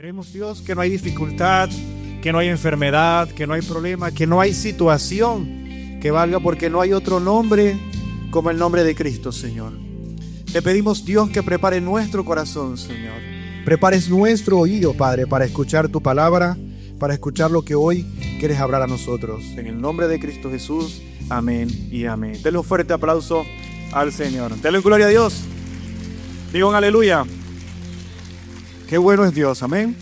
Creemos, Dios, que no hay dificultad, que no hay enfermedad, que no hay problema, que no hay situación que valga, porque no hay otro nombre como el nombre de Cristo, Señor. Te pedimos, Dios, que prepare nuestro corazón, Señor. Prepares nuestro oído, Padre, para escuchar tu palabra, para escuchar lo que hoy quieres hablar a nosotros. En el nombre de Cristo Jesús, amén y amén. Denle un fuerte aplauso al Señor. Denle gloria a Dios. Digan aleluya. Qué bueno es Dios, amén.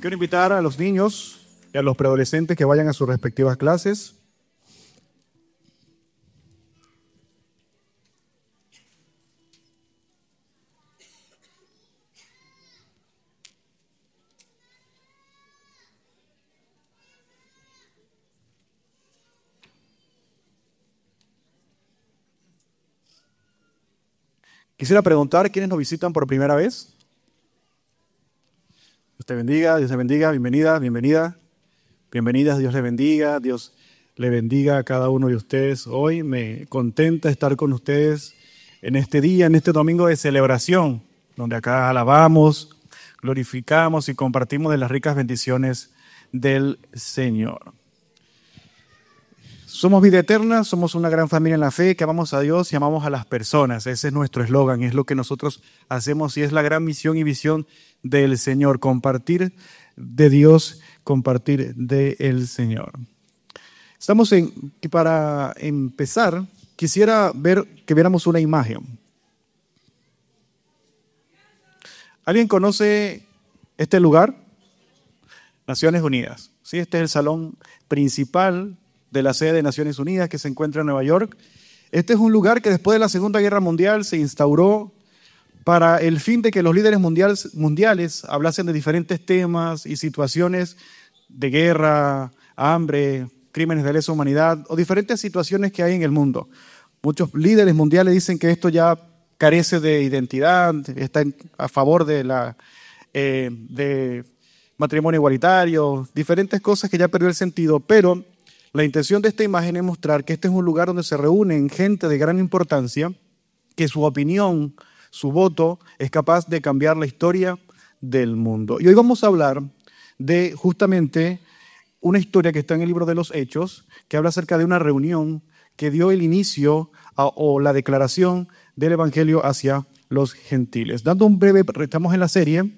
Quiero invitar a los niños y a los preadolescentes que vayan a sus respectivas clases. Quisiera preguntar, ¿quiénes nos visitan por primera vez? Dios te bendiga, Dios te bendiga, bienvenida, bienvenida, bienvenidas, Dios les bendiga, Dios le bendiga a cada uno de ustedes. Hoy me contenta estar con ustedes en este día, en este domingo de celebración, donde acá alabamos, glorificamos y compartimos de las ricas bendiciones del Señor. Somos vida eterna, somos una gran familia en la fe, que amamos a Dios y amamos a las personas. Ese es nuestro eslogan, es lo que nosotros hacemos y es la gran misión y visión del Señor, compartir de Dios, compartir del Señor. Para empezar, quisiera que viéramos una imagen. ¿Alguien conoce este lugar? Naciones Unidas. Sí, este es el salón principal de la sede de Naciones Unidas que se encuentra en Nueva York. Este es un lugar que después de la Segunda Guerra Mundial se instauró para el fin de que los líderes mundiales hablasen de diferentes temas y situaciones de guerra, hambre, crímenes de lesa humanidad o diferentes situaciones que hay en el mundo. Muchos líderes mundiales dicen que esto ya carece de identidad, está a favor de matrimonio igualitario, diferentes cosas que ya perdió el sentido, pero la intención de esta imagen es mostrar que este es un lugar donde se reúnen gente de gran importancia, que su opinión, su voto, es capaz de cambiar la historia del mundo. Y hoy vamos a hablar de justamente una historia que está en el libro de los Hechos, que habla acerca de una reunión que dio el inicio o la declaración del Evangelio hacia los gentiles. Dando un breve, estamos en la serie,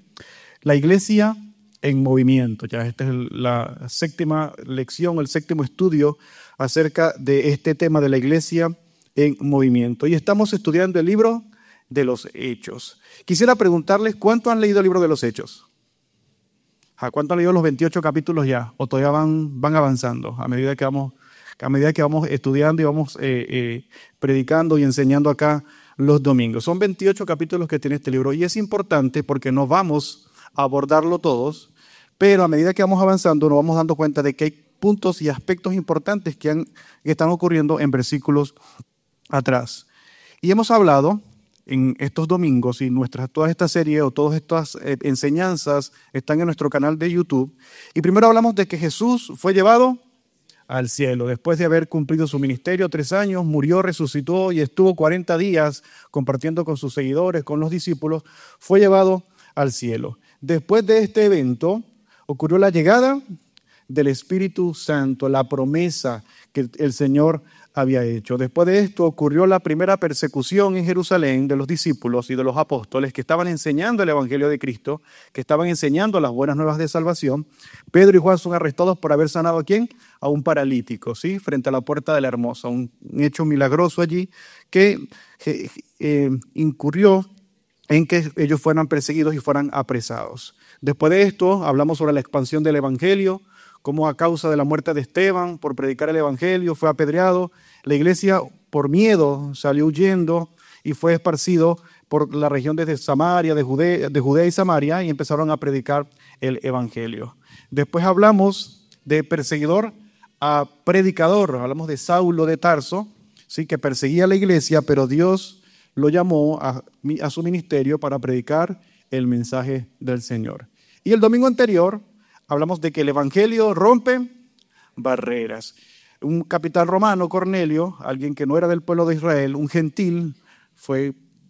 La Iglesia en Movimiento. Ya esta es la séptima lección, el séptimo estudio acerca de este tema de la Iglesia en Movimiento. Y estamos estudiando el libro de los Hechos. Quisiera preguntarles, ¿cuánto han leído el libro de los Hechos? ¿Cuánto han leído los 28 capítulos ya? ¿O todavía van avanzando a medida que vamos estudiando y vamos predicando y enseñando acá los domingos? Son 28 capítulos que tiene este libro y es importante porque no vamos a abordarlo todos, pero a medida que vamos avanzando nos vamos dando cuenta de que hay puntos y aspectos importantes que están ocurriendo en versículos atrás. Y hemos hablado en estos domingos y toda esta serie o todas estas enseñanzas están en nuestro canal de YouTube. Y primero hablamos de que Jesús fue llevado al cielo. Después de haber cumplido su ministerio 3 años, murió, resucitó y estuvo 40 días compartiendo con sus seguidores, con los discípulos, fue llevado al cielo. Después de este evento ocurrió la llegada del Espíritu Santo, la promesa que el Señor había hecho. Después de esto ocurrió la primera persecución en Jerusalén de los discípulos y de los apóstoles que estaban enseñando el Evangelio de Cristo, que estaban enseñando las buenas nuevas de salvación. Pedro y Juan son arrestados por haber sanado ¿a quién? A un paralítico, ¿sí? Frente a la puerta de la Hermosa, un hecho milagroso allí que incurrió en que ellos fueran perseguidos y fueran apresados. Después de esto hablamos sobre la expansión del Evangelio, cómo a causa de la muerte de Esteban, por predicar el Evangelio, fue apedreado. La iglesia, por miedo, salió huyendo y fue esparcido por la región desde Samaria, de Judea y Samaria, y empezaron a predicar el Evangelio. Después hablamos de perseguidor a predicador, hablamos de Saulo de Tarso, ¿sí? Que perseguía a la iglesia, pero Dios lo llamó a su ministerio para predicar el mensaje del Señor. Y el domingo anterior hablamos de que el Evangelio rompe barreras. Un capitán romano, Cornelio, alguien que no era del pueblo de Israel, un gentil,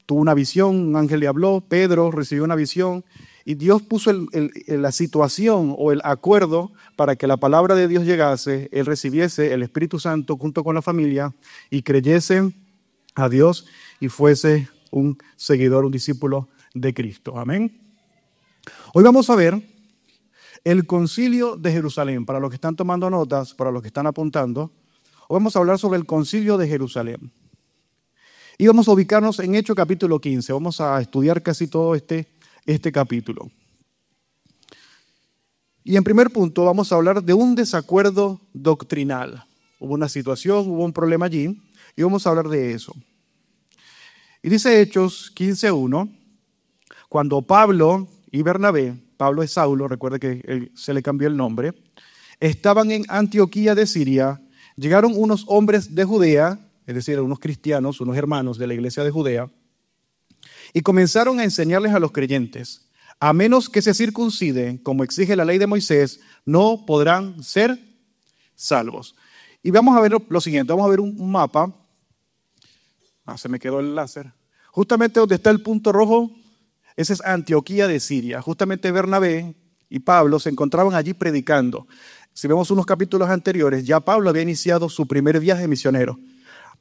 tuvo una visión, un ángel le habló, Pedro recibió una visión y Dios puso la situación o el acuerdo para que la palabra de Dios llegase, él recibiese el Espíritu Santo junto con la familia y creyese a Dios y fuese un seguidor, un discípulo de Cristo. Amén. Hoy vamos a ver el Concilio de Jerusalén. Para los que están tomando notas, para los que están apuntando, hoy vamos a hablar sobre el Concilio de Jerusalén. Y vamos a ubicarnos en Hechos capítulo 15. Vamos a estudiar casi todo este capítulo. Y en primer punto vamos a hablar de un desacuerdo doctrinal. Hubo una situación, hubo un problema allí, y vamos a hablar de eso. Y dice Hechos 15:1, cuando Pablo y Bernabé, Pablo es Saulo, recuerde que se le cambió el nombre, estaban en Antioquía de Siria, llegaron unos hombres de Judea, es decir, unos cristianos, unos hermanos de la iglesia de Judea, y comenzaron a enseñarles a los creyentes, a menos que se circunciden, como exige la ley de Moisés, no podrán ser salvos. Y vamos a ver lo siguiente, vamos a ver un mapa. Se me quedó el láser. Justamente donde está el punto rojo, esa es Antioquía de Siria. Justamente Bernabé y Pablo se encontraban allí predicando. Si vemos unos capítulos anteriores, ya Pablo había iniciado su primer viaje misionero.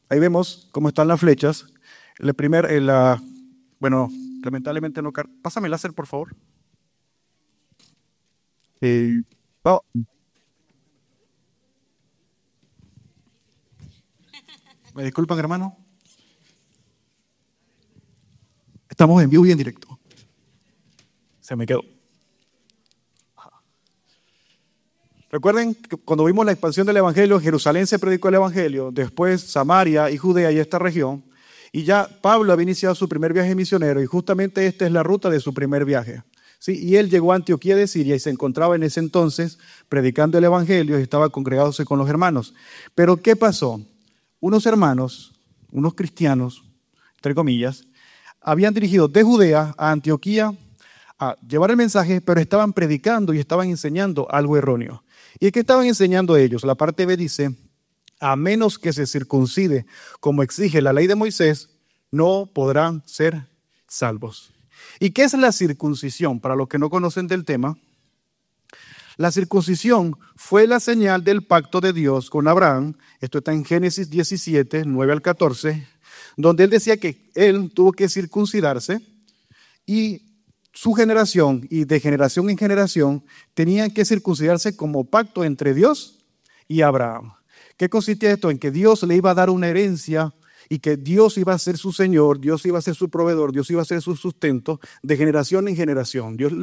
Ahí vemos cómo están las flechas. Bueno, lamentablemente no. Pásame el láser, por favor. ¿Me disculpan, hermano? Estamos en vivo y en directo. Se me quedó. Recuerden que cuando vimos la expansión del Evangelio, en Jerusalén se predicó el Evangelio, después Samaria y Judea y esta región, y ya Pablo había iniciado su primer viaje misionero y justamente esta es la ruta de su primer viaje. ¿Sí? Y él llegó a Antioquía de Siria y se encontraba en ese entonces predicando el Evangelio y estaba congregándose con los hermanos. Pero ¿qué pasó? Unos hermanos, unos cristianos, entre comillas, habían dirigido de Judea a Antioquía a llevar el mensaje, pero estaban predicando y estaban enseñando algo erróneo. ¿Y es que estaban enseñando ellos? La parte B dice, a menos que se circuncide, como exige la ley de Moisés, no podrán ser salvos. ¿Y qué es la circuncisión? Para los que no conocen del tema, la circuncisión fue la señal del pacto de Dios con Abraham. Esto está en Génesis 17, 9 al 14, donde él decía que él tuvo que circuncidarse y su generación y de generación en generación tenían que circuncidarse como pacto entre Dios y Abraham. ¿Qué consistía esto? En que Dios le iba a dar una herencia y que Dios iba a ser su Señor, Dios iba a ser su proveedor, Dios iba a ser su sustento de generación en generación. Dios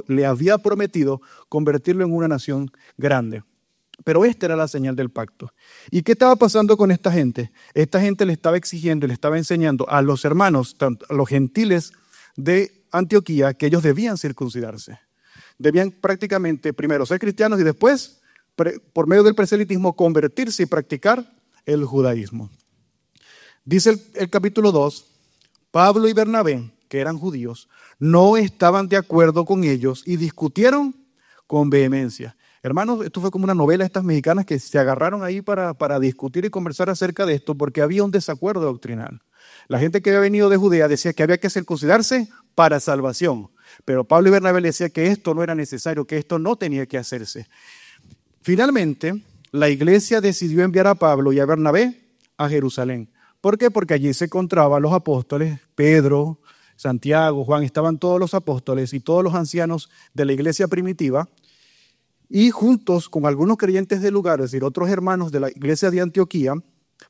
le había prometido convertirlo en una nación grande. Pero esta era la señal del pacto. ¿Y qué estaba pasando con esta gente? Esta gente le estaba exigiendo, le estaba enseñando a los hermanos, tanto a los gentiles de Antioquía, que ellos debían circuncidarse. Debían prácticamente primero ser cristianos y después, por medio del proselitismo, convertirse y practicar el judaísmo. Dice el capítulo 2, Pablo y Bernabé, que eran judíos, no estaban de acuerdo con ellos y discutieron con vehemencia. Hermanos, esto fue como una novela de estas mexicanas que se agarraron ahí para discutir y conversar acerca de esto porque había un desacuerdo doctrinal. La gente que había venido de Judea decía que había que circuncidarse para salvación, pero Pablo y Bernabé le decían que esto no era necesario, que esto no tenía que hacerse. Finalmente, la iglesia decidió enviar a Pablo y a Bernabé a Jerusalén. ¿Por qué? Porque allí se encontraban los apóstoles, Pedro, Santiago, Juan, estaban todos los apóstoles y todos los ancianos de la iglesia primitiva, y juntos con algunos creyentes del lugar, es decir, otros hermanos de la iglesia de Antioquía,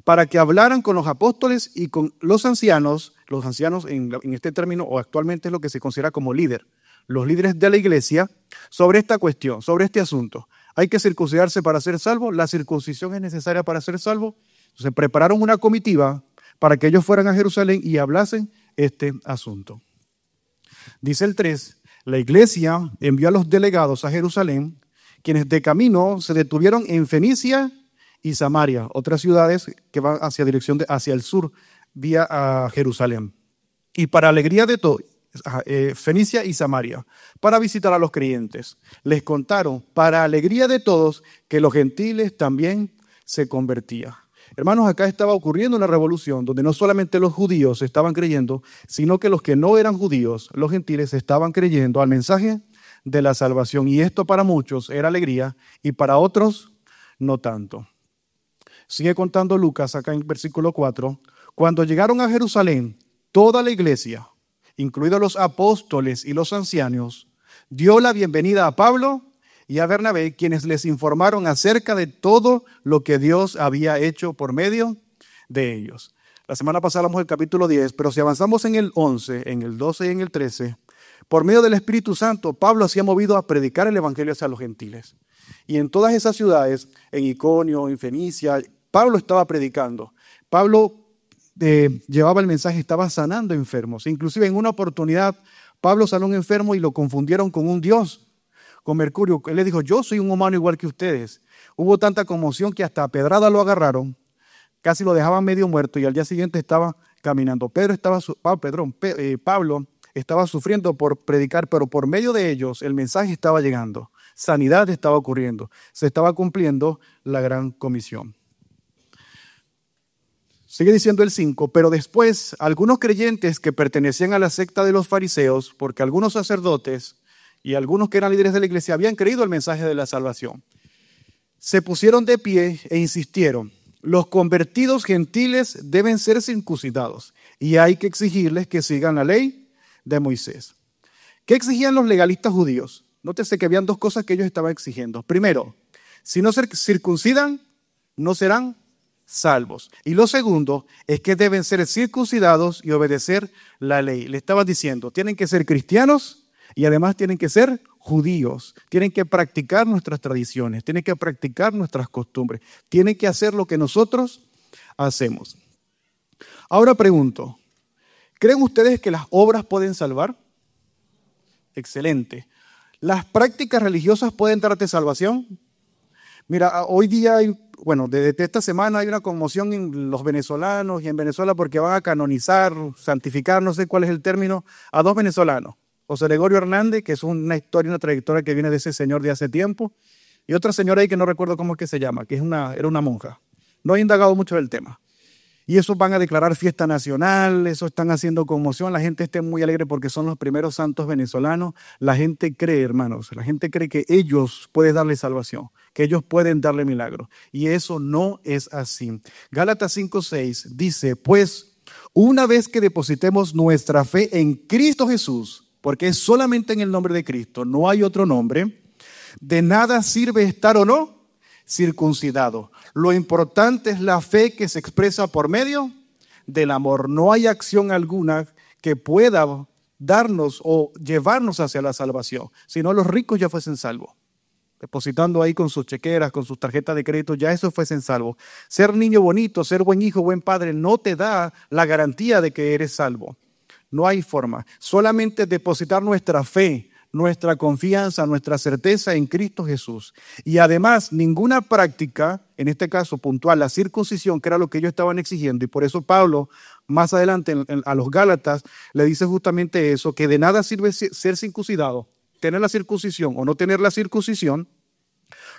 para que hablaran con los apóstoles y con los ancianos en este término, o actualmente es lo que se considera como líder, los líderes de la iglesia, sobre esta cuestión, sobre este asunto. ¿Hay que circuncidarse para ser salvo? ¿La circuncisión es necesaria para ser salvo? Entonces prepararon una comitiva para que ellos fueran a Jerusalén y hablasen este asunto. Dice el 3, la iglesia envió a los delegados a Jerusalén, quienes de camino se detuvieron en Fenicia y Samaria, otras ciudades que van hacia el sur, vía a Jerusalén. Y para alegría de todos, Fenicia y Samaria, para visitar a los creyentes. Les contaron, para alegría de todos, que los gentiles también se convertían. Hermanos, acá estaba ocurriendo una revolución donde no solamente los judíos estaban creyendo, sino que los que no eran judíos, los gentiles, estaban creyendo al mensaje de la salvación. Y esto para muchos era alegría y para otros no tanto. Sigue contando Lucas acá en versículo 4. Cuando llegaron a Jerusalén, toda la iglesia, incluidos los apóstoles y los ancianos, dio la bienvenida a Pablo y a Bernabé, quienes les informaron acerca de todo lo que Dios había hecho por medio de ellos. La semana pasada hablamos del capítulo 10, pero si avanzamos en el 11, en el 12 y en el 13, por medio del Espíritu Santo, Pablo se ha movido a predicar el evangelio hacia los gentiles. Y en todas esas ciudades, en Iconio, en Fenicia, Pablo estaba predicando. Pablo llevaba el mensaje, estaba sanando enfermos. Inclusive en una oportunidad, Pablo sanó a un enfermo y lo confundieron con un dios, con Mercurio. Él le dijo, yo soy un humano igual que ustedes. Hubo tanta conmoción que hasta a pedrada lo agarraron, casi lo dejaban medio muerto y al día siguiente estaba caminando. Pablo estaba sufriendo por predicar, pero por medio de ellos el mensaje estaba llegando. Sanidad estaba ocurriendo. Se estaba cumpliendo la gran comisión. Sigue diciendo el 5, pero después algunos creyentes que pertenecían a la secta de los fariseos, porque algunos sacerdotes y algunos que eran líderes de la iglesia habían creído el mensaje de la salvación, se pusieron de pie e insistieron, los convertidos gentiles deben ser circuncidados y hay que exigirles que sigan la ley de Moisés. ¿Qué exigían los legalistas judíos? Nótese que habían dos cosas que ellos estaban exigiendo. Primero, si no se circuncidan, no serán salvos. Y lo segundo es que deben ser circuncidados y obedecer la ley. Le estaban diciendo, tienen que ser cristianos y además tienen que ser judíos. Tienen que practicar nuestras tradiciones, tienen que practicar nuestras costumbres, tienen que hacer lo que nosotros hacemos. Ahora pregunto, ¿creen ustedes que las obras pueden salvar? Excelente. ¿Las prácticas religiosas pueden darte salvación? Mira, hoy día desde esta semana hay una conmoción en los venezolanos y en Venezuela porque van a canonizar, santificar, no sé cuál es el término, a dos venezolanos. José Gregorio Hernández, que es una historia, una trayectoria que viene de ese señor de hace tiempo, y otra señora ahí que no recuerdo cómo es que se llama, que era una monja. No he indagado mucho del tema. Y eso van a declarar fiesta nacional, eso están haciendo conmoción, la gente está muy alegre porque son los primeros santos venezolanos. La gente cree, hermanos, la gente cree que ellos pueden darle salvación, que ellos pueden darle milagros. Y eso no es así. Gálatas 5:6 dice, pues una vez que depositemos nuestra fe en Cristo Jesús, porque es solamente en el nombre de Cristo, no hay otro nombre, de nada sirve estar o no circuncidado. Lo importante es la fe que se expresa por medio del amor. No hay acción alguna que pueda darnos o llevarnos hacia la salvación, sino los ricos ya fuesen salvos. Depositando ahí con sus chequeras, con sus tarjetas de crédito, ya eso fuesen salvos. Ser niño bonito, ser buen hijo, buen padre, no te da la garantía de que eres salvo. No hay forma. Solamente depositar nuestra fe, nuestra confianza, nuestra certeza en Cristo Jesús. Y además, ninguna práctica, en este caso puntual, la circuncisión, que era lo que ellos estaban exigiendo, y por eso Pablo, más adelante a los Gálatas, le dice justamente eso, que de nada sirve ser circuncidado, tener la circuncisión o no tener la circuncisión.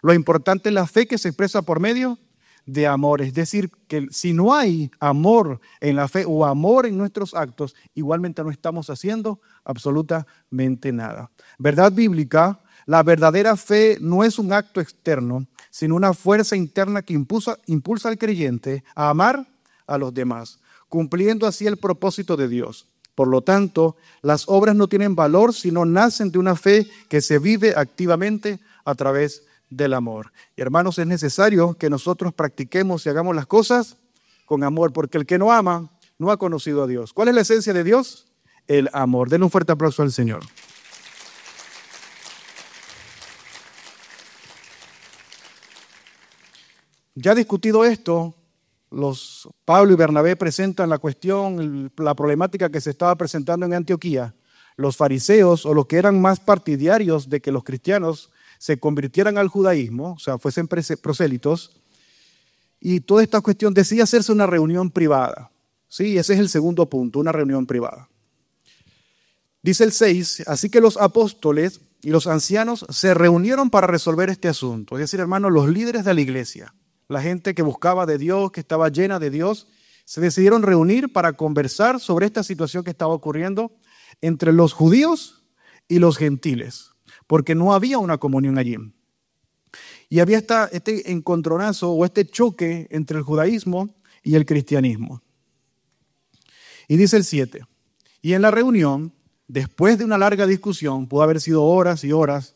Lo importante es la fe que se expresa por medio de amor. Es decir, que si no hay amor en la fe o amor en nuestros actos, igualmente no estamos haciendo absolutamente nada. Verdad bíblica, la verdadera fe no es un acto externo, sino una fuerza interna que impulsa al creyente a amar a los demás, cumpliendo así el propósito de Dios. Por lo tanto, las obras no tienen valor, sino nacen de una fe que se vive activamente a través del amor. Y hermanos, es necesario que nosotros practiquemos y hagamos las cosas con amor, porque el que no ama no ha conocido a Dios. ¿Cuál es la esencia de Dios? El amor. Denle un fuerte aplauso al Señor. Ya discutido esto, Pablo y Bernabé presentan la cuestión, la problemática que se estaba presentando en Antioquía. Los fariseos o los que eran más partidarios de que los cristianos se convirtieran al judaísmo, o sea, fuesen prosélitos, y toda esta cuestión decía hacerse una reunión privada. Sí, ese es el segundo punto, una reunión privada. Dice el 6, así que los apóstoles y los ancianos se reunieron para resolver este asunto. Es decir, hermanos, los líderes de la iglesia, la gente que buscaba de Dios, que estaba llena de Dios, se decidieron reunir para conversar sobre esta situación que estaba ocurriendo entre los judíos y los gentiles, porque no había una comunión allí. Y había este encontronazo o este choque entre el judaísmo y el cristianismo. Y dice el 7, y en la reunión, después de una larga discusión, pudo haber sido horas y horas,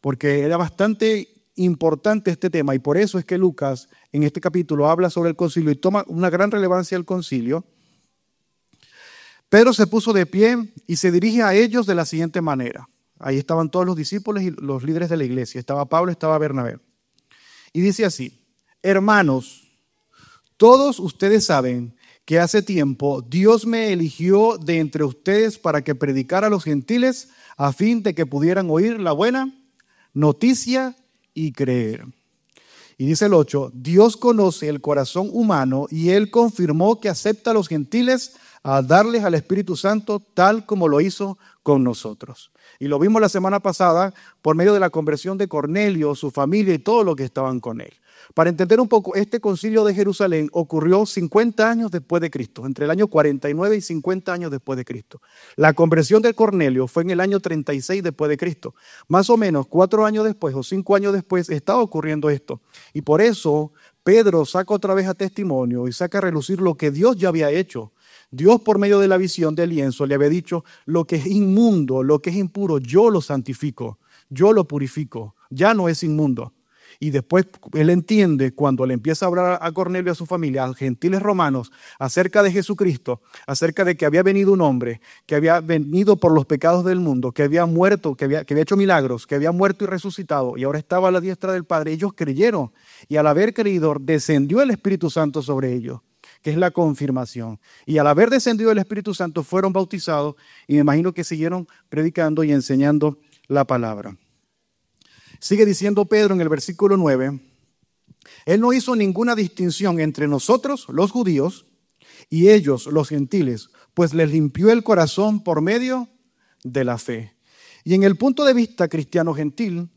porque era bastante importante este tema, y por eso es que Lucas en este capítulo habla sobre el concilio y toma una gran relevancia el concilio. Pedro se puso de pie y se dirige a ellos de la siguiente manera. Ahí estaban todos los discípulos y los líderes de la iglesia. Estaba Pablo, estaba Bernabé. Y dice así: hermanos, todos ustedes saben que hace tiempo Dios me eligió de entre ustedes para que predicara a los gentiles a fin de que pudieran oír la buena noticia y creer. Y dice el 8, Dios conoce el corazón humano y Él confirmó que acepta a los gentiles a darles al Espíritu Santo tal como lo hizo con nosotros. Y lo vimos la semana pasada por medio de la conversión de Cornelio, su familia y todo lo que estaban con él. Para entender un poco, este concilio de Jerusalén ocurrió 50 años después de Cristo, entre el año 49 y 50 años después de Cristo. La conversión de Cornelio fue en el año 36 después de Cristo. Más o menos 4 años después o 5 años después estaba ocurriendo esto. Y por eso Pedro saca otra vez a testimonio y saca a relucir lo que Dios ya había hecho. Dios, por medio de la visión del lienzo, le había dicho: lo que es inmundo, lo que es impuro, yo lo santifico, yo lo purifico, ya no es inmundo. Y después él entiende, cuando le empieza a hablar a Cornelio y a su familia, a gentiles romanos, acerca de Jesucristo, acerca de que había venido un hombre, que había venido por los pecados del mundo, que había muerto, que había hecho milagros, que había muerto y resucitado, y ahora estaba a la diestra del Padre. Ellos creyeron, y al haber creído, descendió el Espíritu Santo sobre ellos, que es la confirmación. Y al haber descendido el Espíritu Santo, fueron bautizados, y me imagino que siguieron predicando y enseñando la palabra. Sigue diciendo Pedro en el versículo 9, Él no hizo ninguna distinción entre nosotros, los judíos, y ellos, los gentiles, pues les limpió el corazón por medio de la fe. Y en el punto de vista cristiano-gentil,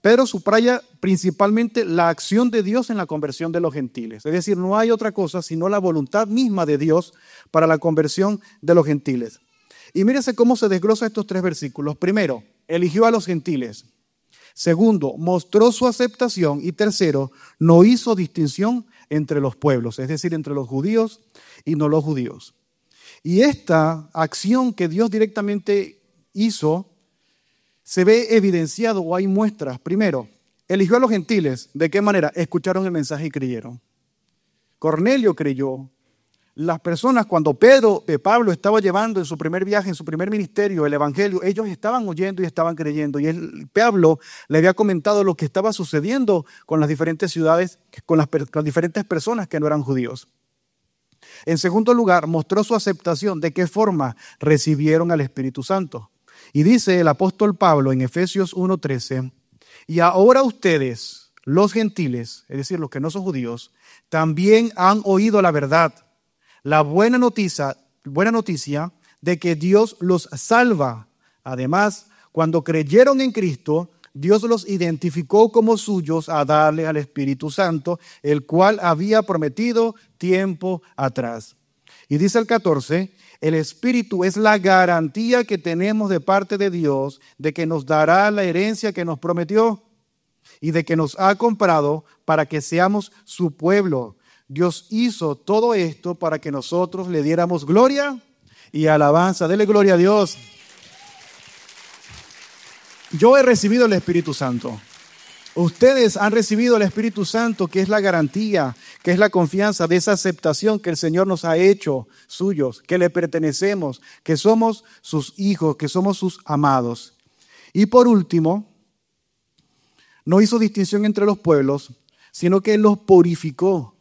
Pedro subraya principalmente la acción de Dios en la conversión de los gentiles. Es decir, no hay otra cosa sino la voluntad misma de Dios para la conversión de los gentiles. Y mírese cómo se desglosa estos 3 versículos. Primero, eligió a los gentiles. Segundo, mostró su aceptación. Y tercero, no hizo distinción entre los pueblos, es decir, entre los judíos y no los judíos. Y esta acción que Dios directamente hizo se ve evidenciado, o hay muestras. Primero, eligió a los gentiles. ¿De qué manera? Escucharon el mensaje y creyeron. Cornelio creyó. Las personas, cuando Pablo estaba llevando en su primer viaje, en su primer ministerio, el evangelio, ellos estaban oyendo y estaban creyendo. Y Pablo le había comentado lo que estaba sucediendo con las diferentes ciudades, con las diferentes personas que no eran judíos. En segundo lugar, mostró su aceptación. ¿De qué forma? Recibieron al Espíritu Santo. Y dice el apóstol Pablo en Efesios 1:13, y ahora ustedes, los gentiles, es decir, los que no son judíos, también han oído la verdad, la buena noticia de que Dios los salva. Además, cuando creyeron en Cristo, Dios los identificó como suyos a darle al Espíritu Santo, el cual había prometido tiempo atrás. Y dice el 14, el Espíritu es la garantía que tenemos de parte de Dios de que nos dará la herencia que nos prometió y de que nos ha comprado para que seamos su pueblo. Dios hizo todo esto para que nosotros le diéramos gloria y alabanza. Dele gloria a Dios. Yo he recibido el Espíritu Santo. Ustedes han recibido el Espíritu Santo, que es la garantía, que es la confianza de esa aceptación que el Señor nos ha hecho suyos, que le pertenecemos, que somos sus hijos, que somos sus amados. Y por último, no hizo distinción entre los pueblos, sino que los purificó.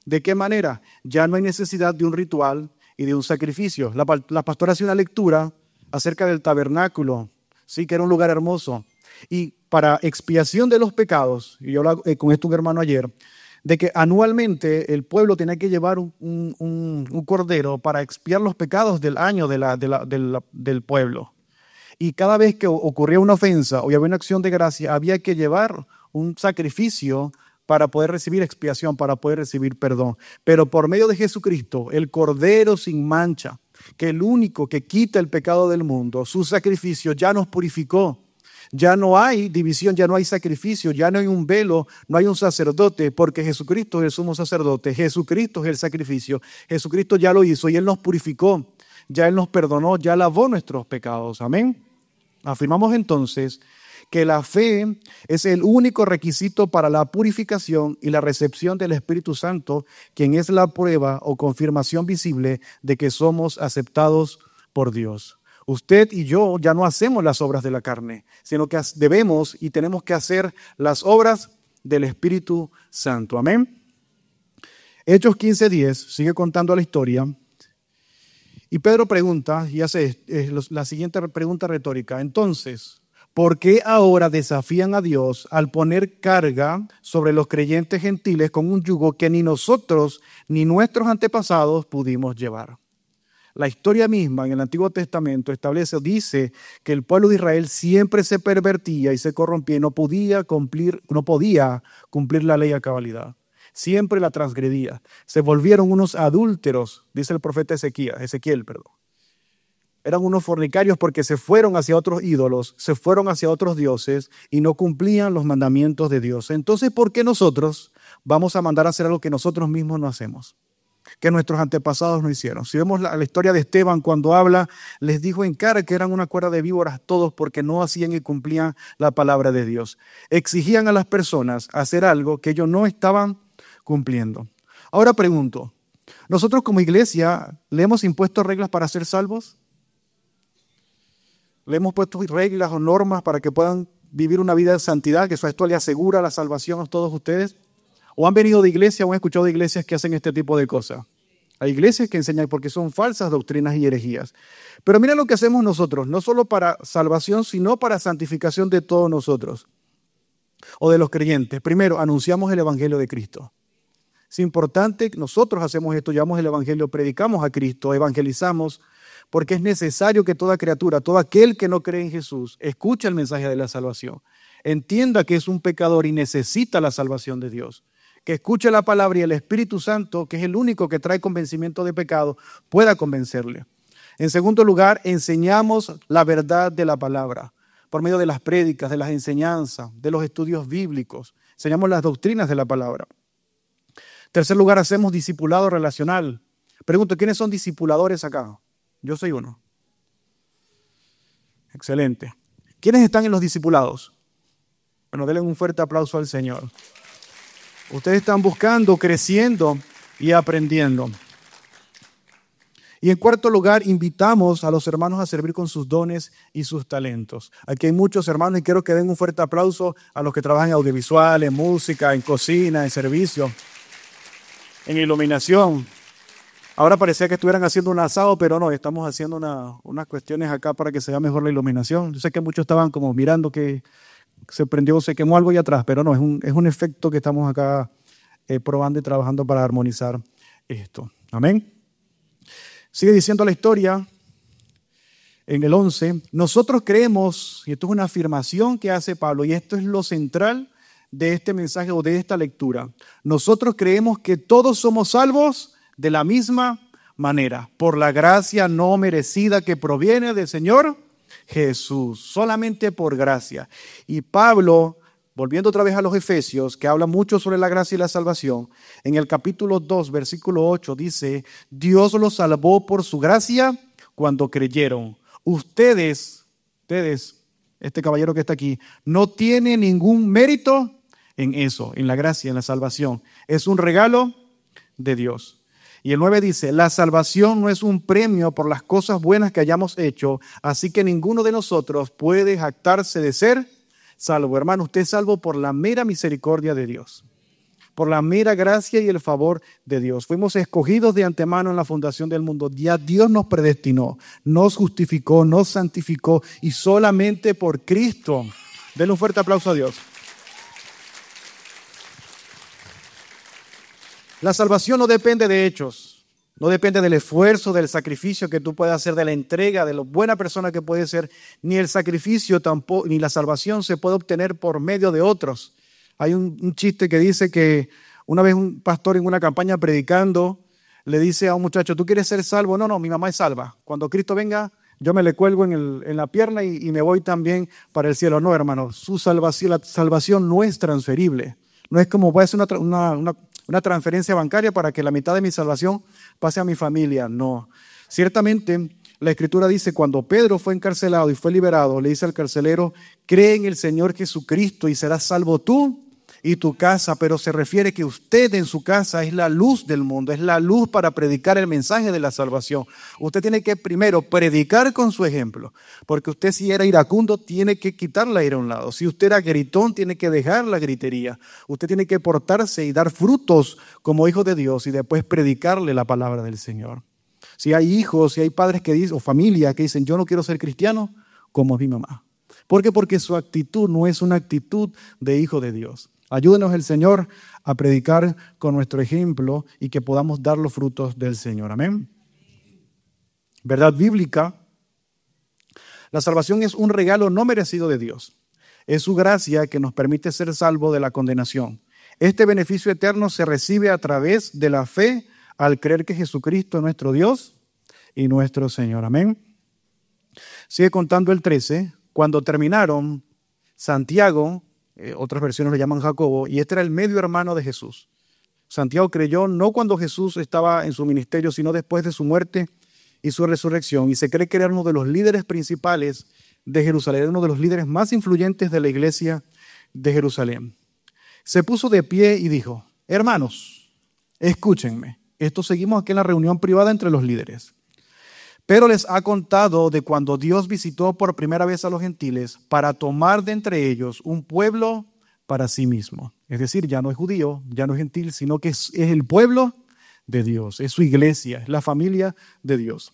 ¿De qué manera? Ya no hay necesidad de un ritual y de un sacrificio. La pastora hacía una lectura acerca del tabernáculo, sí, que era un lugar hermoso. Y para expiación de los pecados, y yo hablaba con esto un hermano ayer, de que anualmente el pueblo tenía que llevar un cordero para expiar los pecados del año del pueblo. Y cada vez que ocurría una ofensa o había una acción de gracia, había que llevar un sacrificio para poder recibir expiación, para poder recibir perdón. Pero por medio de Jesucristo, el Cordero sin mancha, que el único que quita el pecado del mundo, su sacrificio ya nos purificó. Ya no hay división, ya no hay sacrificio, ya no hay un velo, no hay un sacerdote, porque Jesucristo es el sumo sacerdote, Jesucristo es el sacrificio, Jesucristo ya lo hizo y Él nos purificó, ya Él nos perdonó, ya lavó nuestros pecados. Amén. Afirmamos entonces que la fe es el único requisito para la purificación y la recepción del Espíritu Santo, quien es la prueba o confirmación visible de que somos aceptados por Dios. Usted y yo ya no hacemos las obras de la carne, sino que debemos y tenemos que hacer las obras del Espíritu Santo. Amén. Hechos 15:10 sigue contando la historia. Y Pedro pregunta y hace la siguiente pregunta retórica. Entonces, ¿por qué ahora desafían a Dios al poner carga sobre los creyentes gentiles con un yugo que ni nosotros ni nuestros antepasados pudimos llevar? La historia misma en el Antiguo Testamento dice que el pueblo de Israel siempre se pervertía y se corrompía y no podía cumplir la ley a cabalidad. Siempre la transgredía. Se volvieron unos adúlteros, dice el profeta Ezequiel. Eran unos fornicarios porque se fueron hacia otros ídolos, se fueron hacia otros dioses y no cumplían los mandamientos de Dios. Entonces, ¿por qué nosotros vamos a mandar a hacer algo que nosotros mismos no hacemos? Que nuestros antepasados no hicieron. Si vemos la historia de Esteban, cuando habla, les dijo en cara que eran una cuerda de víboras todos porque no hacían y cumplían la palabra de Dios. Exigían a las personas hacer algo que ellos no estaban cumpliendo. Ahora pregunto, ¿nosotros como iglesia le hemos impuesto reglas para ser salvos? ¿Le hemos puesto reglas o normas para que puedan vivir una vida de santidad, que esto le asegura la salvación a todos ustedes? ¿O han venido de iglesia o han escuchado de iglesias que hacen este tipo de cosas? Hay iglesias que enseñan porque son falsas doctrinas y herejías. Pero mira lo que hacemos nosotros, no solo para salvación, sino para santificación de todos nosotros o de los creyentes. Primero, anunciamos el evangelio de Cristo. Es importante que nosotros hacemos esto, llevamos el evangelio, predicamos a Cristo, evangelizamos, porque es necesario que toda criatura, todo aquel que no cree en Jesús, escuche el mensaje de la salvación, entienda que es un pecador y necesita la salvación de Dios. Que escuche la palabra y el Espíritu Santo, que es el único que trae convencimiento de pecado, pueda convencerle. En segundo lugar, enseñamos la verdad de la palabra por medio de las prédicas, de las enseñanzas, de los estudios bíblicos. Enseñamos las doctrinas de la palabra. En tercer lugar, hacemos discipulado relacional. Pregunto, ¿quiénes son discipuladores acá? Yo soy uno. Excelente. ¿Quiénes están en los discipulados? Bueno, denle un fuerte aplauso al Señor. Ustedes están buscando, creciendo y aprendiendo. Y en cuarto lugar, invitamos a los hermanos a servir con sus dones y sus talentos. Aquí hay muchos hermanos y quiero que den un fuerte aplauso a los que trabajan en audiovisual, en música, en cocina, en servicio, en iluminación. Ahora parecía que estuvieran haciendo un asado, pero no, estamos haciendo unas cuestiones acá para que se vea mejor la iluminación. Yo sé que muchos estaban como mirando que se prendió, se quemó algo allá atrás, pero no, es un efecto que estamos acá probando y trabajando para armonizar esto. Amén. Sigue diciendo la historia en el 11. Nosotros creemos, y esto es una afirmación que hace Pablo, y esto es lo central de este mensaje o de esta lectura. Nosotros creemos que todos somos salvos de la misma manera, por la gracia no merecida que proviene del Señor Jesús, solamente por gracia. Y Pablo, volviendo otra vez a los Efesios, que habla mucho sobre la gracia y la salvación, en el capítulo 2, versículo 8, dice, Dios los salvó por su gracia cuando creyeron. Ustedes, este caballero que está aquí, no tiene ningún mérito en eso, en la gracia, en la salvación. Es un regalo de Dios. Y el 9 dice, la salvación no es un premio por las cosas buenas que hayamos hecho, así que ninguno de nosotros puede jactarse de ser salvo. Hermano, usted es salvo por la mera misericordia de Dios, por la mera gracia y el favor de Dios. Fuimos escogidos de antemano en la fundación del mundo. Ya Dios nos predestinó, nos justificó, nos santificó y solamente por Cristo. Denle un fuerte aplauso a Dios. La salvación no depende de hechos, no depende del esfuerzo, del sacrificio que tú puedas hacer, de la entrega, de lo buena persona que puedes ser, ni el sacrificio tampoco, ni la salvación se puede obtener por medio de otros. Hay un chiste que dice que una vez un pastor en una campaña predicando le dice a un muchacho, ¿tú quieres ser salvo? No, mi mamá es salva. Cuando Cristo venga, yo me le cuelgo en la pierna y me voy también para el cielo. No, hermano, la salvación no es transferible. No es como puede ser una transferencia bancaria para que la mitad de mi salvación pase a mi familia. No. Ciertamente, la Escritura dice, cuando Pedro fue encarcelado y fue liberado, le dice al carcelero, cree en el Señor Jesucristo y serás salvo tú y tu casa, pero se refiere que usted en su casa es la luz del mundo, es la luz para predicar el mensaje de la salvación. Usted tiene que primero predicar con su ejemplo, porque usted si era iracundo tiene que quitar la ira a un lado. Si usted era gritón tiene que dejar la gritería. Usted tiene que portarse y dar frutos como hijo de Dios y después predicarle la palabra del Señor. Si hay hijos, si hay padres que dicen, o familia que dicen, yo no quiero ser cristiano, como mi mamá. ¿Por qué? Porque su actitud no es una actitud de hijo de Dios. Ayúdenos el Señor a predicar con nuestro ejemplo y que podamos dar los frutos del Señor. Amén. Verdad bíblica. La salvación es un regalo no merecido de Dios. Es su gracia que nos permite ser salvos de la condenación. Este beneficio eterno se recibe a través de la fe al creer que Jesucristo es nuestro Dios y nuestro Señor. Amén. Sigue contando el 13. Cuando terminaron, Santiago, otras versiones lo llaman Jacobo, y este era el medio hermano de Jesús. Santiago creyó no cuando Jesús estaba en su ministerio, sino después de su muerte y su resurrección, y se cree que era uno de los líderes principales de Jerusalén, uno de los líderes más influyentes de la iglesia de Jerusalén. Se puso de pie y dijo, hermanos, escúchenme. Esto seguimos aquí en la reunión privada entre los líderes. Pero les ha contado de cuando Dios visitó por primera vez a los gentiles para tomar de entre ellos un pueblo para sí mismo. Es decir, ya no es judío, ya no es gentil, sino que es el pueblo de Dios, es su iglesia, es la familia de Dios.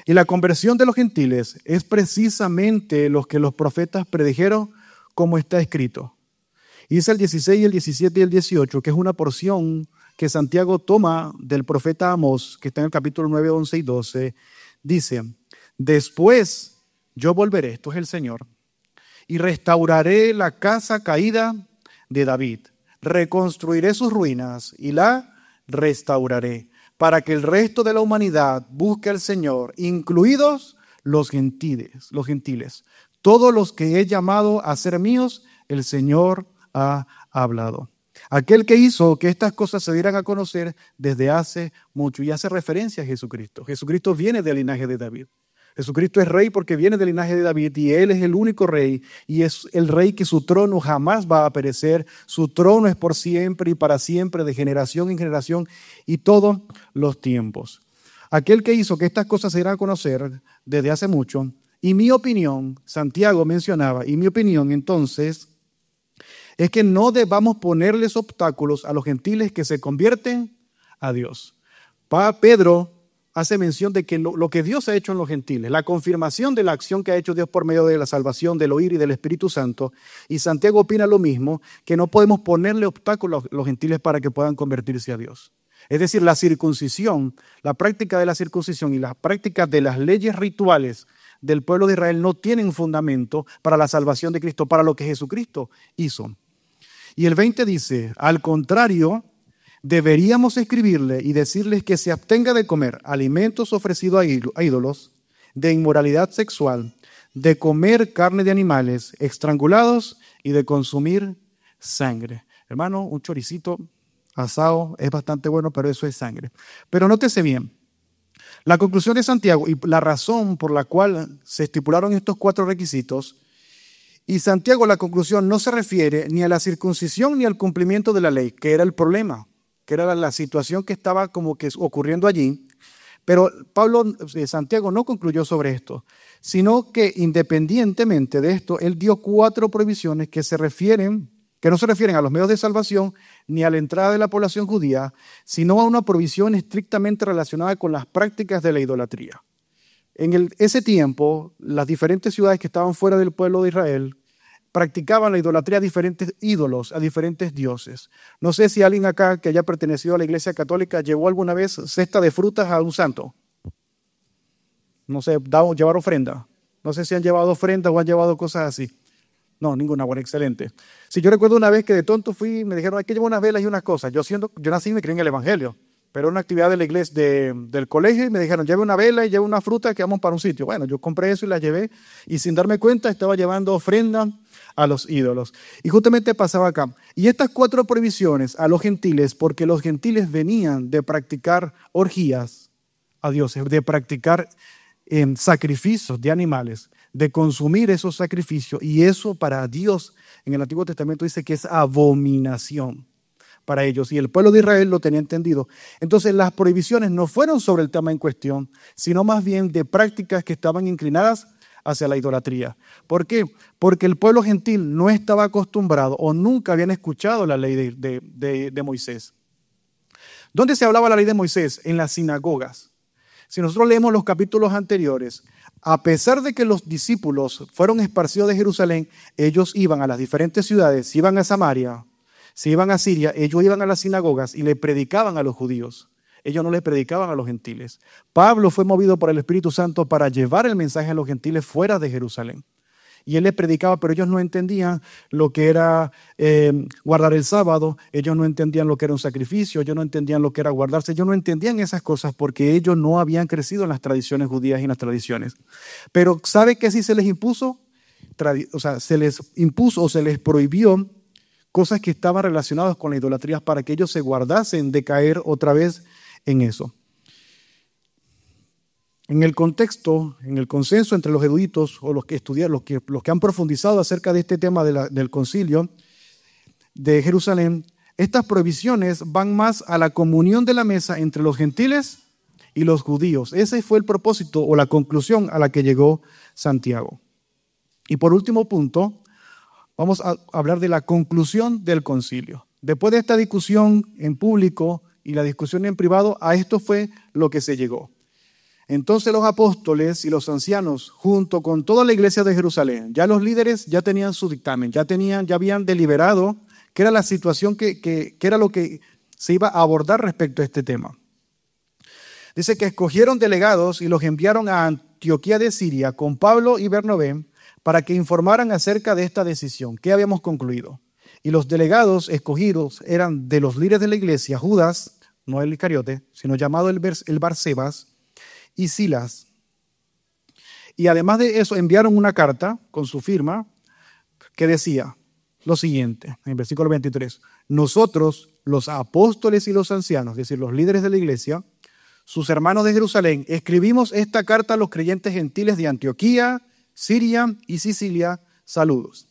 Y la conversión de los gentiles es precisamente lo que los profetas predijeron, como está escrito. Y dice el 16, el 17 y el 18, que es una porción que Santiago toma del profeta Amós, que está en el capítulo 9, 11 y 12, dice, después yo volveré, esto es el Señor, y restauraré la casa caída de David, reconstruiré sus ruinas y la restauraré, para que el resto de la humanidad busque al Señor, incluidos los gentiles. Todos los que he llamado a ser míos, el Señor ha hablado. Aquel que hizo que estas cosas se dieran a conocer desde hace mucho, y hace referencia a Jesucristo. Jesucristo viene del linaje de David. Jesucristo es rey porque viene del linaje de David y Él es el único rey y es el rey que su trono jamás va a perecer. Su trono es por siempre y para siempre, de generación en generación y todos los tiempos. Aquel que hizo que estas cosas se dieran a conocer desde hace mucho, y mi opinión, Santiago mencionaba, y mi opinión entonces es que no debamos ponerles obstáculos a los gentiles que se convierten a Dios. Pedro hace mención de que lo que Dios ha hecho en los gentiles, la confirmación de la acción que ha hecho Dios por medio de la salvación, del oír y del Espíritu Santo, y Santiago opina lo mismo, que no podemos ponerle obstáculos a los gentiles para que puedan convertirse a Dios. Es decir, la circuncisión, la práctica de la circuncisión y las prácticas de las leyes rituales del pueblo de Israel no tienen fundamento para la salvación de Cristo, para lo que Jesucristo hizo. Y el 20 dice, al contrario, deberíamos escribirle y decirles que se abstenga de comer alimentos ofrecidos a ídolos, de inmoralidad sexual, de comer carne de animales estrangulados y de consumir sangre. Hermano, un choricito asado es bastante bueno, pero eso es sangre. Pero nótese bien, la conclusión de Santiago y la razón por la cual se estipularon estos 4 requisitos. Y Santiago, la conclusión no se refiere ni a la circuncisión ni al cumplimiento de la ley, que era el problema, que era la situación que estaba como que ocurriendo allí. Pero Santiago no concluyó sobre esto, sino que independientemente de esto, él dio 4 prohibiciones que no se refieren a los medios de salvación ni a la entrada de la población judía, sino a una prohibición estrictamente relacionada con las prácticas de la idolatría. En ese tiempo, las diferentes ciudades que estaban fuera del pueblo de Israel practicaban la idolatría a diferentes ídolos, a diferentes dioses. No sé si alguien acá que haya pertenecido a la Iglesia Católica llevó alguna vez cesta de frutas a un santo. No sé, llevar ofrenda. No sé si han llevado ofrendas o han llevado cosas así. No, ninguna. Bueno, excelente. Si yo recuerdo una vez que de tonto fui, me dijeron, hay que llevar unas velas y unas cosas. Yo nací y me crié en el Evangelio, pero era una actividad de la iglesia, del colegio, y me dijeron, lleve una vela y lleve una fruta que vamos para un sitio. Bueno, yo compré eso y la llevé, y sin darme cuenta estaba llevando ofrenda a los ídolos. Y justamente pasaba acá. Y estas 4 prohibiciones a los gentiles, porque los gentiles venían de practicar orgías a dioses, de practicar sacrificios de animales, de consumir esos sacrificios, y eso para Dios en el Antiguo Testamento dice que es abominación para ellos, y el pueblo de Israel lo tenía entendido. Entonces las prohibiciones no fueron sobre el tema en cuestión, sino más bien de prácticas que estaban inclinadas hacia la idolatría. ¿Por qué? Porque el pueblo gentil no estaba acostumbrado o nunca habían escuchado la ley de Moisés. ¿Dónde se hablaba la ley de Moisés? En las sinagogas. Si nosotros leemos los capítulos anteriores, a pesar de que los discípulos fueron esparcidos de Jerusalén, ellos iban a las diferentes ciudades, si iban a Samaria, si iban a Siria, ellos iban a las sinagogas y le predicaban a los judíos. Ellos no le predicaban a los gentiles. Pablo fue movido por el Espíritu Santo para llevar el mensaje a los gentiles fuera de Jerusalén. Y él les predicaba, pero ellos no entendían lo que era guardar el sábado, ellos no entendían lo que era un sacrificio, ellos no entendían lo que era guardarse, ellos no entendían esas cosas porque ellos no habían crecido en las tradiciones judías y en las tradiciones. Pero ¿sabe qué sí se les impuso? Se les impuso o se les prohibió cosas que estaban relacionadas con la idolatría para que ellos se guardasen de caer otra vez en eso. En el contexto, en el consenso entre los eruditos o los que estudian, los que han profundizado acerca de este tema del concilio de Jerusalén, estas prohibiciones van más a la comunión de la mesa entre los gentiles y los judíos. Ese fue el propósito o la conclusión a la que llegó Santiago. Y por último punto, vamos a hablar de la conclusión del concilio. Después de esta discusión en público y la discusión en privado, a esto fue lo que se llegó. Entonces los apóstoles y los ancianos, junto con toda la iglesia de Jerusalén, ya los líderes ya tenían su dictamen, ya habían deliberado qué era la situación, que era lo que se iba a abordar respecto a este tema. Dice que escogieron delegados y los enviaron a Antioquía de Siria con Pablo y Bernabé para que informaran acerca de esta decisión. ¿Qué habíamos concluido? Y los delegados escogidos eran de los líderes de la iglesia, Judas, no el Iscariote, sino llamado el Barsebas, y Silas. Y además de eso enviaron una carta con su firma que decía lo siguiente, en versículo 23, nosotros, los apóstoles y los ancianos, es decir, los líderes de la iglesia, sus hermanos de Jerusalén, escribimos esta carta a los creyentes gentiles de Antioquía, Siria y Sicilia, saludos.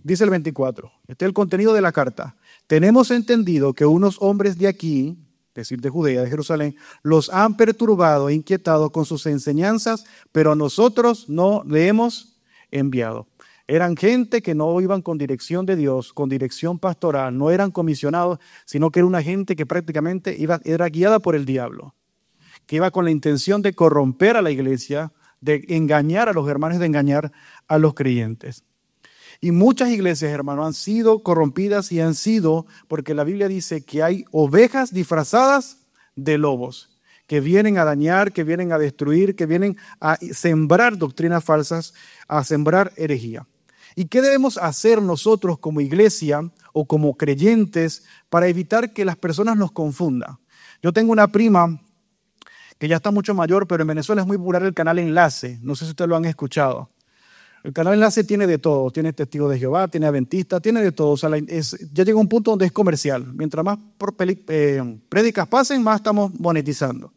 Dice el 24, este es el contenido de la carta. Tenemos entendido que unos hombres de aquí, es decir, de Judea, de Jerusalén, los han perturbado e inquietado con sus enseñanzas, pero nosotros no le hemos enviado. Eran gente que no iban con dirección de Dios, con dirección pastoral, no eran comisionados, sino que era una gente que prácticamente era guiada por el diablo, que iba con la intención de corromper a la iglesia, de engañar a los hermanos, de engañar a los creyentes. Y muchas iglesias, hermanos, han sido corrompidas y han sido, porque la Biblia dice que hay ovejas disfrazadas de lobos, que vienen a dañar, que vienen a destruir, que vienen a sembrar doctrinas falsas, a sembrar herejía. ¿Y qué debemos hacer nosotros como iglesia o como creyentes para evitar que las personas nos confundan? Yo tengo una prima que ya está mucho mayor, pero en Venezuela es muy popular el canal Enlace. No sé si ustedes lo han escuchado. El canal Enlace tiene de todo, tiene Testigos de Jehová, tiene Adventista, tiene de todo. O sea, ya llega un punto donde es comercial. Mientras más prédicas pasen, más estamos monetizando.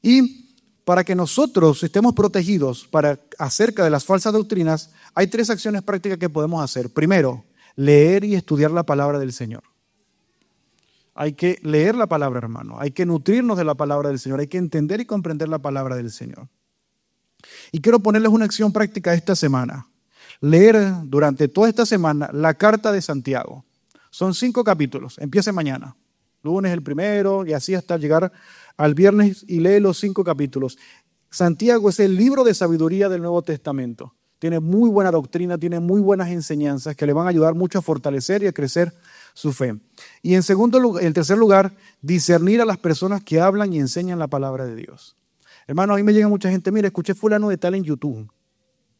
Y para que nosotros estemos protegidos acerca de las falsas doctrinas, hay 3 acciones prácticas que podemos hacer. Primero, leer y estudiar la palabra del Señor. Hay que leer la palabra, hermano. Hay que nutrirnos de la palabra del Señor. Hay que entender y comprender la palabra del Señor. Y quiero ponerles una acción práctica esta semana. Leer durante toda esta semana la carta de Santiago. Son 5 capítulos. Empiece mañana. Lunes el primero y así hasta llegar al viernes y lee los 5 capítulos. Santiago es el libro de sabiduría del Nuevo Testamento. Tiene muy buena doctrina, tiene muy buenas enseñanzas que le van a ayudar mucho a fortalecer y a crecer su fe. Y en tercer lugar, discernir a las personas que hablan y enseñan la palabra de Dios. Hermano, a mí me llega mucha gente, mira, escuché fulano de tal en YouTube.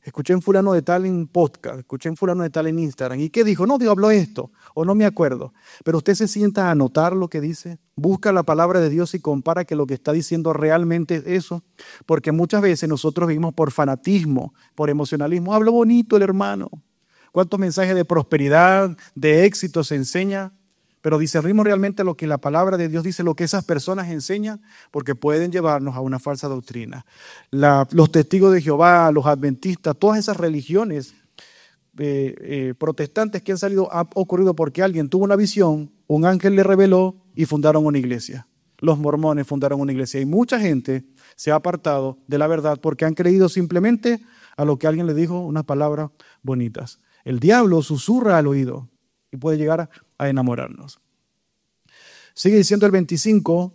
escuché en fulano de tal en podcast, escuché en fulano de tal en Instagram. ¿Y qué dijo? No, Dios habló esto, o no me acuerdo. Pero usted se sienta a anotar lo que dice, busca la palabra de Dios y compara que lo que está diciendo realmente es eso. Porque muchas veces nosotros vivimos por fanatismo, por emocionalismo. Habló bonito el hermano. ¿Cuántos mensajes de prosperidad, de éxito se enseña? Pero discernimos realmente lo que la palabra de Dios dice, lo que esas personas enseñan, porque pueden llevarnos a una falsa doctrina. Los testigos de Jehová, los adventistas, todas esas religiones protestantes que han salido, ha ocurrido porque alguien tuvo una visión, un ángel le reveló y fundaron una iglesia. Los mormones fundaron una iglesia y mucha gente se ha apartado de la verdad porque han creído simplemente a lo que alguien le dijo, unas palabras bonitas. El diablo susurra al oído y puede llegar a enamorarnos. Sigue diciendo el 25,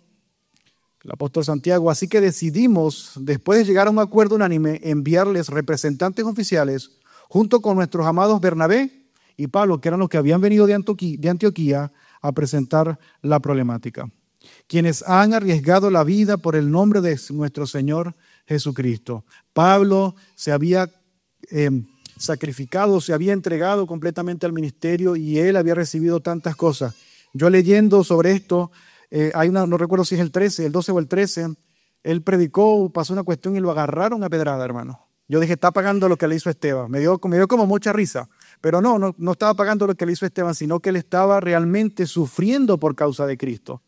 el apóstol Santiago, así que decidimos, después de llegar a un acuerdo unánime, enviarles representantes oficiales junto con nuestros amados Bernabé y Pablo, que eran los que habían venido de Antioquía a presentar la problemática, quienes han arriesgado la vida por el nombre de nuestro Señor Jesucristo. Pablo se había sacrificado, se había entregado completamente al ministerio y él había recibido tantas cosas. Yo leyendo sobre esto, no recuerdo si es el 13, el 12 o el 13, él predicó, pasó una cuestión y lo agarraron a pedrada, hermano. Yo dije, está pagando lo que le hizo Esteban. Me dio como mucha risa, pero no estaba pagando lo que le hizo Esteban, sino que él estaba realmente sufriendo por causa de Cristo.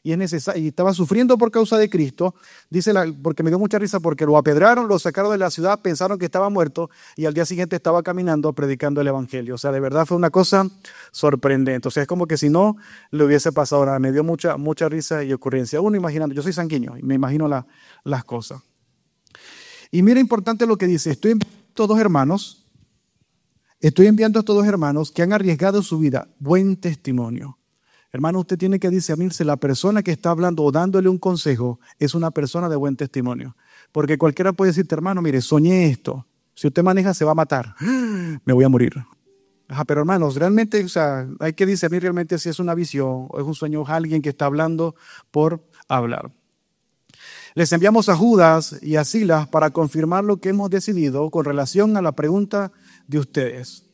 Y estaba sufriendo por causa de Cristo, porque me dio mucha risa, porque lo apedraron, lo sacaron de la ciudad, pensaron que estaba muerto y al día siguiente estaba caminando predicando el evangelio. O sea, de verdad fue una cosa sorprendente. O sea, es como que si no le hubiese pasado nada. Me dio mucha risa y ocurrencia. Uno imaginando, yo soy sanguíneo y me imagino las cosas. Y mira, importante lo que dice, estoy enviando a estos dos hermanos que han arriesgado su vida. Buen testimonio. Hermano, usted tiene que discernirse, la persona que está hablando o dándole un consejo es una persona de buen testimonio. Porque cualquiera puede decirte, hermano, mire, soñé esto. Si usted maneja, se va a matar. Me voy a morir. Pero hermanos, realmente, o sea, hay que discernir realmente si es una visión o es un sueño, o alguien que está hablando por hablar. Les enviamos a Judas y a Silas para confirmar lo que hemos decidido con relación a la pregunta de ustedes.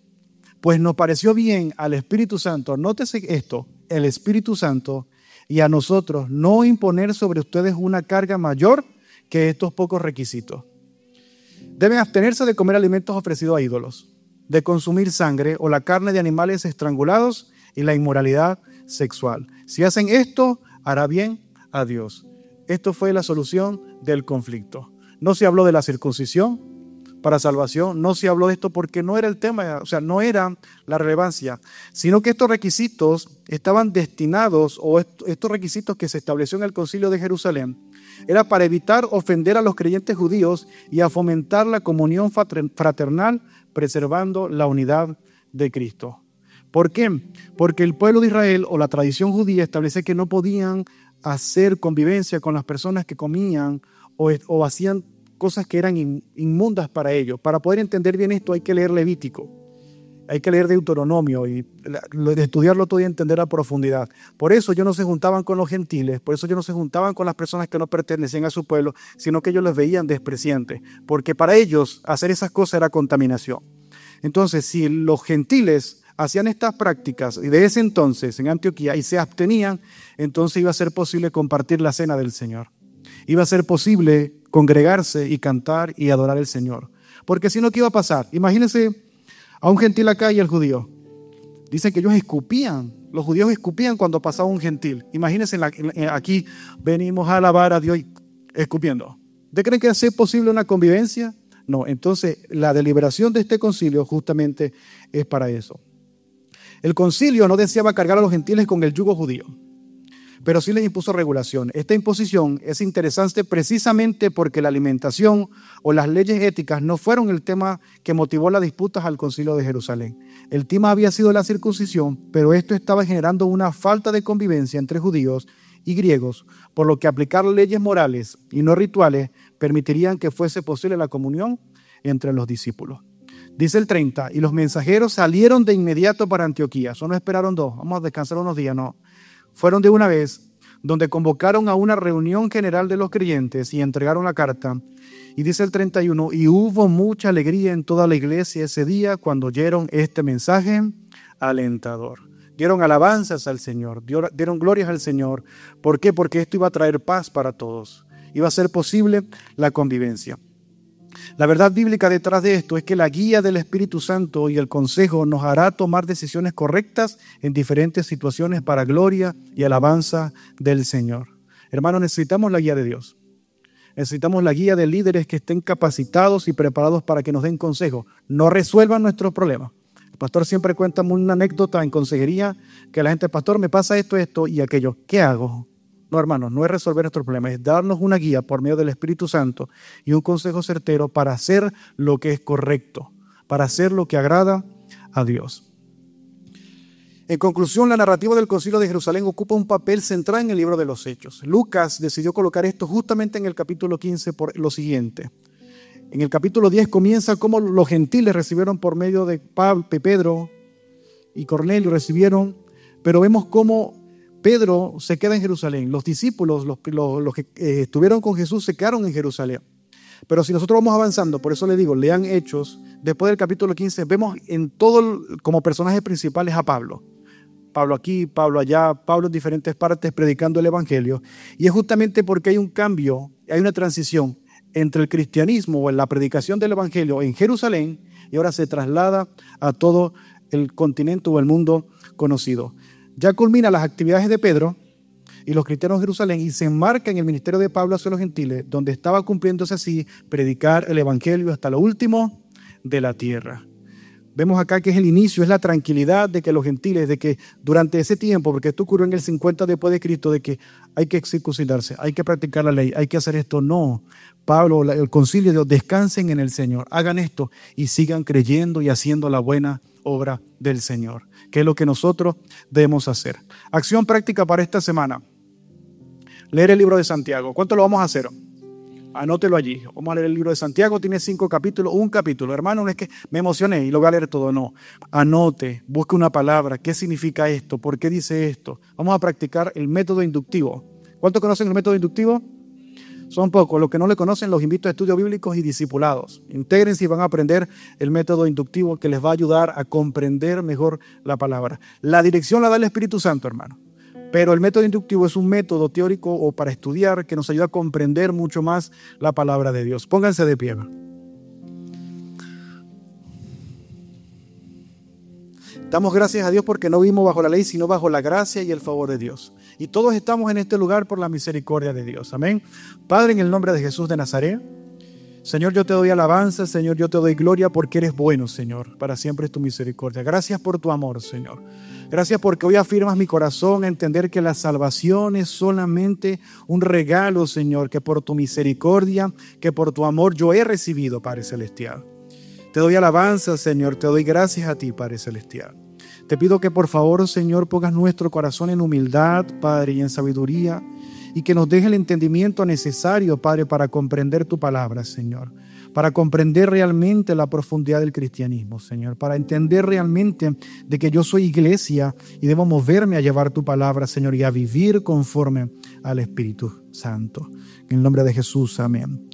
Pues nos pareció bien al Espíritu Santo, nótese esto, el Espíritu Santo y a nosotros no imponer sobre ustedes una carga mayor que estos pocos requisitos. Deben abstenerse de comer alimentos ofrecidos a ídolos, de consumir sangre o la carne de animales estrangulados y la inmoralidad sexual. Si hacen esto, hará bien a Dios. Esto fue la solución del conflicto. No se habló de la circuncisión para salvación, no se habló de esto porque no era el tema, o sea, no era la relevancia, sino que estos requisitos estaban destinados, o estos requisitos que se estableció en el Concilio de Jerusalén, era para evitar ofender a los creyentes judíos y a fomentar la comunión fraternal, preservando la unidad de Cristo. ¿Por qué? Porque el pueblo de Israel o la tradición judía establece que no podían hacer convivencia con las personas que comían o hacían cosas que eran inmundas para ellos. Para poder entender bien esto hay que leer Levítico, hay que leer Deuteronomio y estudiarlo todo y entender a profundidad. Por eso ellos no se juntaban con los gentiles, por eso ellos no se juntaban con las personas que no pertenecían a su pueblo, sino que ellos los veían despreciantes, porque para ellos hacer esas cosas era contaminación. Entonces, si los gentiles hacían estas prácticas y de ese entonces en Antioquía y se abstenían, entonces iba a ser posible compartir la cena del Señor. Iba a ser posible congregarse y cantar y adorar al Señor. Porque si no, ¿qué iba a pasar? Imagínense a un gentil acá y al judío. Dicen que ellos escupían. Los judíos escupían cuando pasaba un gentil. Imagínense aquí venimos a alabar a Dios escupiendo. ¿Ustedes creen que es posible una convivencia? No. Entonces, la deliberación de este concilio justamente es para eso. El concilio no deseaba cargar a los gentiles con el yugo judío, pero sí les impuso regulación. Esta imposición es interesante precisamente porque la alimentación o las leyes éticas no fueron el tema que motivó las disputas al Concilio de Jerusalén. El tema había sido la circuncisión, pero esto estaba generando una falta de convivencia entre judíos y griegos, por lo que aplicar leyes morales y no rituales permitirían que fuese posible la comunión entre los discípulos. Dice el 30, y los mensajeros salieron de inmediato para Antioquía. Eso no esperaron dos, vamos a descansar unos días, no. Fueron de una vez, donde convocaron a una reunión general de los creyentes y entregaron la carta. Y dice el 31, y hubo mucha alegría en toda la iglesia ese día cuando oyeron este mensaje alentador. Dieron alabanzas al Señor, dieron glorias al Señor. ¿Por qué? Porque esto iba a traer paz para todos. Iba a ser posible la convivencia. La verdad bíblica detrás de esto es que la guía del Espíritu Santo y el consejo nos hará tomar decisiones correctas en diferentes situaciones para gloria y alabanza del Señor. Hermanos, necesitamos la guía de Dios. Necesitamos la guía de líderes que estén capacitados y preparados para que nos den consejo. No resuelvan nuestros problemas. El pastor siempre cuenta una anécdota en consejería que la gente, pastor, me pasa esto y aquello. ¿Qué hago? No, hermanos, no es resolver nuestros problemas, es darnos una guía por medio del Espíritu Santo y un consejo certero para hacer lo que es correcto, para hacer lo que agrada a Dios. En conclusión, la narrativa del Concilio de Jerusalén ocupa un papel central en el libro de los Hechos. Lucas decidió colocar esto justamente en el capítulo 15 por lo siguiente. En el capítulo 10 comienza cómo los gentiles recibieron por medio de Pedro y Cornelio recibieron, pero vemos cómo Pedro se queda en Jerusalén. Los discípulos, los que estuvieron con Jesús, se quedaron en Jerusalén. Pero si nosotros vamos avanzando, por eso le digo, lean Hechos, después del capítulo 15, vemos en todo como personajes principales a Pablo. Pablo aquí, Pablo allá, Pablo en diferentes partes predicando el Evangelio. Y es justamente porque hay un cambio, hay una transición entre el cristianismo o la predicación del Evangelio en Jerusalén y ahora se traslada a todo el continente o el mundo conocido. Ya culmina las actividades de Pedro y los cristianos de Jerusalén y se enmarca en el ministerio de Pablo hacia los gentiles, donde estaba cumpliéndose así predicar el Evangelio hasta lo último de la tierra. Vemos acá que es el inicio, es la tranquilidad de que los gentiles, de que durante ese tiempo, porque esto ocurrió en el 50 después de Cristo, de que hay que circuncidarse, hay que practicar la ley, hay que hacer esto. No, Pablo, el concilio de Dios, descansen en el Señor, hagan esto y sigan creyendo y haciendo la buena obra del Señor, que es lo que nosotros debemos hacer. Acción práctica para esta semana. Leer el libro de Santiago. ¿Cuánto lo vamos a hacer? Anótelo allí. Vamos a leer el libro de Santiago. Tiene 5 capítulos, un capítulo. Hermano, no es que me emocioné y lo voy a leer todo. No. Anote, busque una palabra. ¿Qué significa esto? ¿Por qué dice esto? Vamos a practicar el método inductivo. ¿Cuántos conocen el método inductivo? Son pocos. Los que no le conocen, los invito a estudios bíblicos y discipulados. Intégrense y van a aprender el método inductivo que les va a ayudar a comprender mejor la palabra. La dirección la da el Espíritu Santo, hermano. Pero el método inductivo es un método teórico o para estudiar que nos ayuda a comprender mucho más la palabra de Dios. Pónganse de pie. Damos gracias a Dios porque no vivimos bajo la ley, sino bajo la gracia y el favor de Dios. Y todos estamos en este lugar por la misericordia de Dios. Amén. Padre, en el nombre de Jesús de Nazaret, Señor, yo te doy alabanza, Señor, yo te doy gloria porque eres bueno, Señor. Para siempre es tu misericordia. Gracias por tu amor, Señor. Gracias porque hoy afirmas mi corazón a entender que la salvación es solamente un regalo, Señor, que por tu misericordia, que por tu amor yo he recibido, Padre Celestial. Te doy alabanza, Señor, te doy gracias a ti, Padre Celestial. Te pido que por favor, Señor, pongas nuestro corazón en humildad, Padre, y en sabiduría, y que nos deje el entendimiento necesario, Padre, para comprender tu palabra, Señor. Para comprender realmente la profundidad del cristianismo, Señor. Para entender realmente de que yo soy iglesia y debo moverme a llevar tu palabra, Señor, y a vivir conforme al Espíritu Santo. En el nombre de Jesús, amén.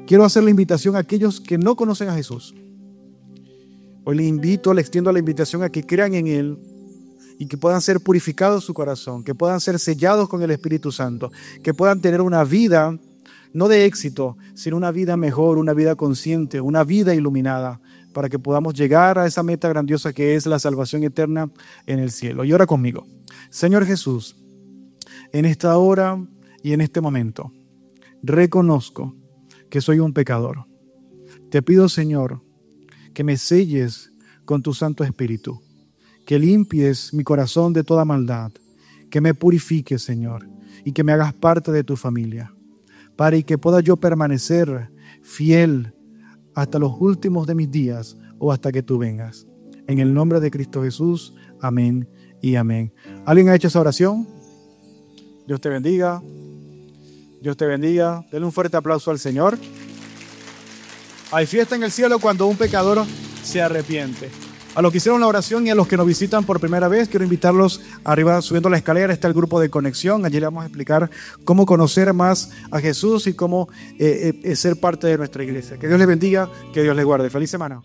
Quiero hacer la invitación a aquellos que no conocen a Jesús. Hoy les extiendo la invitación a que crean en Él y que puedan ser purificados su corazón, que puedan ser sellados con el Espíritu Santo, que puedan tener una vida no de éxito, sino una vida mejor, una vida consciente, una vida iluminada, para que podamos llegar a esa meta grandiosa que es la salvación eterna en el cielo. Y ora conmigo. Señor Jesús, en esta hora y en este momento, reconozco que soy un pecador. Te pido, Señor, que me selles con tu Santo Espíritu, que limpies mi corazón de toda maldad, que me purifiques, Señor, y que me hagas parte de tu familia. Para que pueda yo permanecer fiel hasta los últimos de mis días o hasta que tú vengas. En el nombre de Cristo Jesús, amén y amén. ¿Alguien ha hecho esa oración? Dios te bendiga. Dios te bendiga. Denle un fuerte aplauso al Señor. Hay fiesta en el cielo cuando un pecador se arrepiente. A los que hicieron la oración y a los que nos visitan por primera vez, quiero invitarlos arriba, subiendo la escalera, está el grupo de conexión. Allí le vamos a explicar cómo conocer más a Jesús y cómo ser parte de nuestra iglesia. Que Dios les bendiga, que Dios les guarde. Feliz semana.